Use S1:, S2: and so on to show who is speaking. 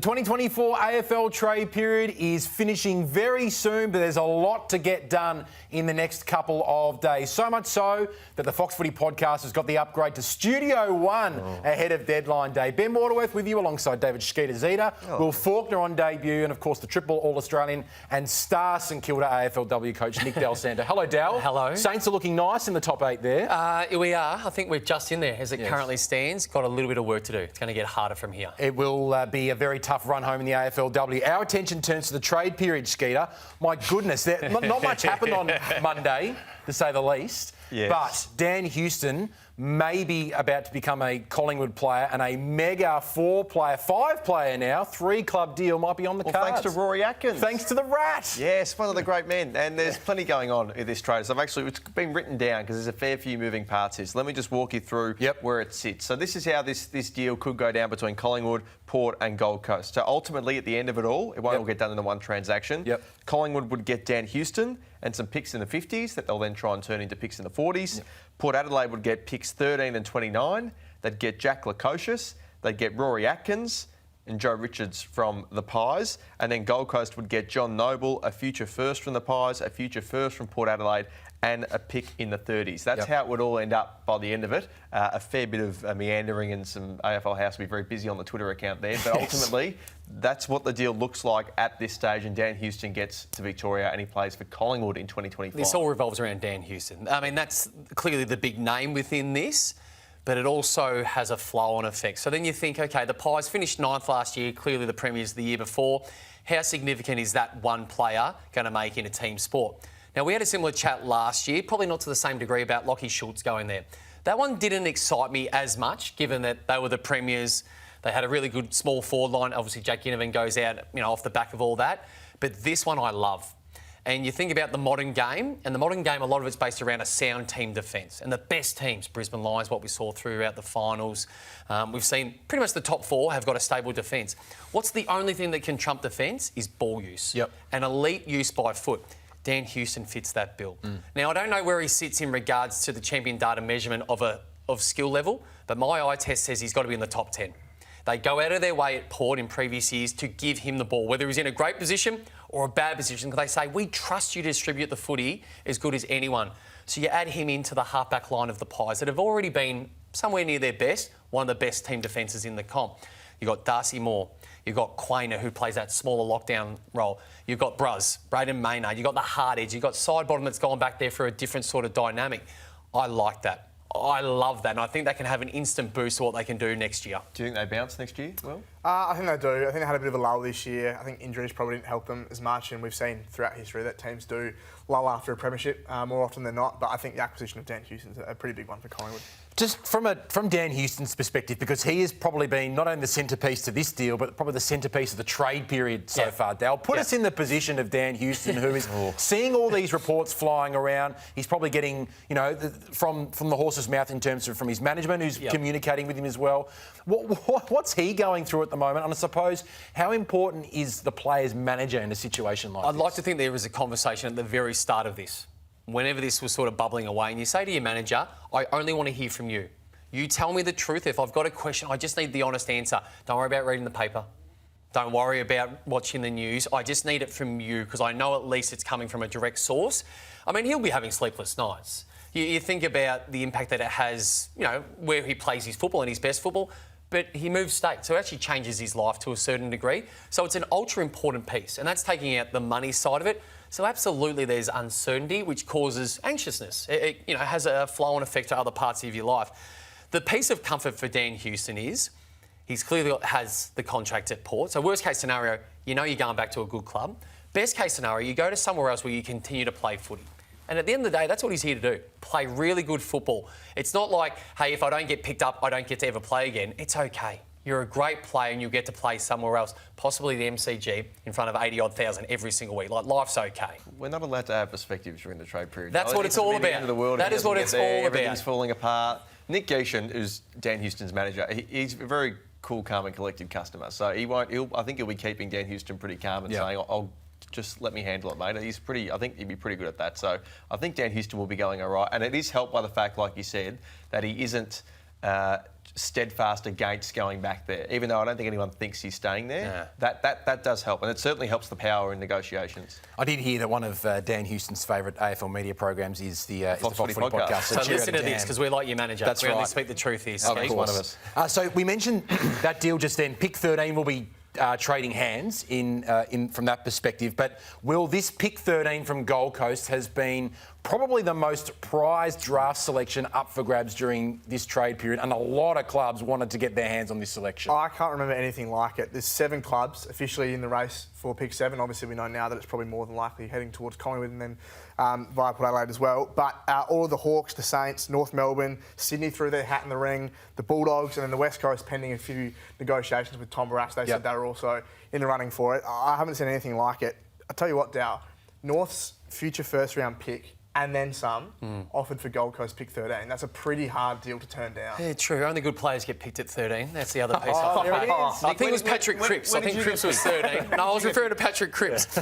S1: The 2024 AFL trade period is finishing very soon, but there's a lot to get done in the next couple of days. So much so that the Fox Footy podcast has got the upgrade to Studio One ahead of deadline day. Ben Waterworth with you alongside David Skeeter-Zeta, Will Faulkner on debut, and of course the triple All-Australian and star St Kilda AFLW coach Nick Del Santo. Hello, Del.
S2: Hello.
S1: Saints are looking nice in the top 8 there.
S2: We are. I think we're just in there as it currently stands. Got a little bit of work to do. It's going to get harder from here.
S1: It will be a very tough run home in the AFLW. Our attention turns to the trade period, Skeeter. My goodness, not much happened on Monday, to say the least.
S3: Yes.
S1: But Dan Houston may be about to become a Collingwood player, and a mega 5-player now, 3-club deal might be on the cards.
S3: Thanks to Rory Atkins.
S1: Thanks to the Rat.
S3: Yes, one of the great men. And there's plenty going on in this trade. So it's been written down because there's a fair few moving parts here. So let me just walk you through where it sits. So this is how this deal could go down between Collingwood, Port and Gold Coast. So ultimately, at the end of it all, it won't all get done in the one transaction. Collingwood would get Dan Houston and some picks in the 50s that they'll then try and turn into picks in the 40s. Port Adelaide would get picks 13 and 29. They'd get Jack Lukosius. They'd get Rory Atkins and Joe Richards from the Pies. And then Gold Coast would get John Noble, a future first from the Pies, a future first from Port Adelaide, and a pick in the 30s. That's how it would all end up by the end of it. A fair bit of meandering, and some AFL House will be very busy on the Twitter account there. But ultimately, that's what the deal looks like at this stage. And Dan Houston gets to Victoria and he plays for Collingwood in 2025.
S2: This all revolves around Dan Houston. I mean, that's clearly the big name within this, but it also has a flow-on effect. So then you think, OK, the Pies finished 9th last year, clearly the Premiers the year before. How significant is that one player going to make in a team sport? Now, we had a similar chat last year, probably not to the same degree, about Lachie Schultz going there. That one didn't excite me as much, given that they were the Premiers. They had a really good small forward line. Obviously, Jack Ginnivan goes out, off the back of all that. But this one I love. And you think about the modern game, and the modern game, a lot of it's based around a sound team defence. And the best teams, Brisbane Lions, what we saw throughout the finals, we've seen pretty much the top 4 have got a stable defence. What's the only thing that can trump defence is ball use. And elite use by foot. Dan Houston fits that bill. Now, I don't know where he sits in regards to the champion data measurement of skill level, but my eye test says he's got to be in the top 10. They go out of their way at Port in previous years to give him the ball, whether he's in a great position or a bad position, because they say, we trust you to distribute the footy as good as anyone. So you add him into the halfback line of the Pies that have already been somewhere near their best, one of the best team defences in the comp. You've got Darcy Moore. You've got Quainer, who plays that smaller lockdown role. You've got Bruz, Braden Maynard. You've got the hard edge. You've got side bottom that's gone back there for a different sort of dynamic. I like that. I love that. And I think they can have an instant boost to what they can do next year.
S3: Do you think they bounce next year, Will?
S4: I think they do. I think they had a bit of a lull this year. I think injuries probably didn't help them as much, and we've seen throughout history that teams do lull after a premiership more often than not. But I think the acquisition of Dan Houston's a pretty big one for Collingwood.
S1: Just from Dan Houston's perspective, because he has probably been not only the centrepiece to this deal, but probably the centrepiece of the trade period so far, Dale. Put us in the position of Dan Houston, who is seeing all these reports flying around. He's probably getting, from the horse's mouth in terms of from his management, who's communicating with him as well. What's he going through at the moment? And I suppose, how important is the player's manager in a situation like this?
S2: I'd like to think there was a conversation at the very start of this, whenever this was sort of bubbling away, and you say to your manager, I only want to hear from you. You tell me the truth. If I've got a question, I just need the honest answer. Don't worry about reading the paper. Don't worry about watching the news. I just need it from you, because I know at least it's coming from a direct source. I mean, he'll be having sleepless nights. You think about the impact that it has, where he plays his football and his best football, but he moves state, so it actually changes his life to a certain degree. So it's an ultra-important piece, and that's taking out the money side of it. So absolutely there's uncertainty, which causes anxiousness. It has a flow-on effect to other parts of your life. The piece of comfort for Dan Houston is he's clearly has the contract at Port. So worst case scenario, you're going back to a good club. Best case scenario, you go to somewhere else where you continue to play footy. And at the end of the day, that's what he's here to do, play really good football. It's not like, hey, if I don't get picked up, I don't get to ever play again. It's okay. You're a great player and you'll get to play somewhere else, possibly the MCG, in front of 80-odd thousand every single week. Like, life's okay.
S3: We're not allowed to have perspectives during the trade period.
S2: That's what it's all about.
S3: The end of the world.
S2: That is what it's all about.
S3: Everything's falling apart. Nick Geeshan, who's Dan Houston's manager, he's a very cool, calm and collected customer. So I think he'll be keeping Dan Houston pretty calm and saying, I'll just let me handle it, mate. I think he'd be pretty good at that. So I think Dan Houston will be going all right. And it is helped by the fact, like you said, that he isn't steadfast against going back there, even though I don't think anyone thinks he's staying there. That does help, and it certainly helps the power in negotiations.
S1: I did hear that one of Dan Houston's favourite AFL media programs is the Fox Footy podcast.
S2: So listen to this, because we're like your manager.
S1: That's
S2: we only
S1: right.
S2: speak the truth here.
S3: Of course. One of us.
S1: So we mentioned that deal just then. Pick 13 will be trading hands from that perspective. But will this pick 13 from Gold Coast has been probably the most prized draft selection up for grabs during this trade period, and a lot of clubs wanted to get their hands on this selection.
S4: I can't remember anything like it. There's 7 clubs officially in the race for pick 7. Obviously, we know now that it's probably more than likely heading towards Collingwood and then via Port Adelaide as well. But all of the Hawks, the Saints, North Melbourne, Sydney threw their hat in the ring, the Bulldogs, and then the West Coast, pending a few negotiations with Tom Barrass. They said they were also in the running for it. I haven't seen anything like it. I'll tell you what, Dow, North's future first-round pick and then some offered for Gold Coast pick 13. That's a pretty hard deal to turn down.
S2: Yeah, true. Only good players get picked at 13. That's the other piece.
S4: There it is.
S2: I think it was Patrick Cripps. I think Cripps was 13. No, I was referring to Patrick Cripps.